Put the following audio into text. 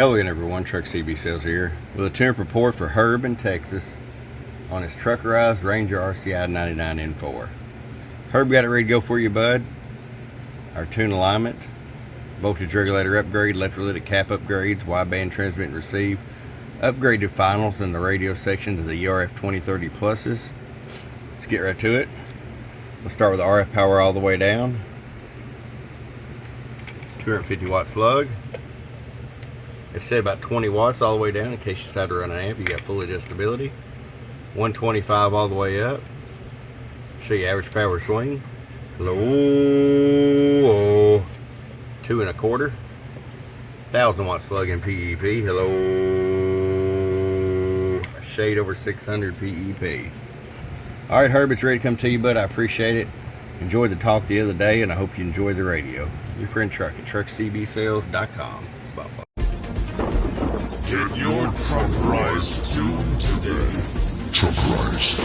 Hello again everyone, Truck CB Sales here with a tune-up report for Herb in Texas on his Truckerized Ranger RCI 99N4. Herb got it ready to go for you, bud. Our tune alignment, voltage regulator upgrade, electrolytic cap upgrades, wideband transmit and receive, upgraded finals in the radio section to the ERF 2030 pluses. Let's get right to it. We'll start with the RF power all the way down. 250 watt slug. It said about 20 watts all the way down in case you decide to run an amp. You got full adjustability. 125 all the way up. Show you average power swing. Hello. 2 1/4. 1000 watt slug in PEP. Hello. A shade over 600 PEP. All right, Herb, it's ready to come to you, bud. I appreciate it. Enjoyed the talk the other day, and I hope you enjoyed the radio. Your friend Truck at truckcbsales.com. Bye-bye. Get your Truckerized tune today. Truckerized.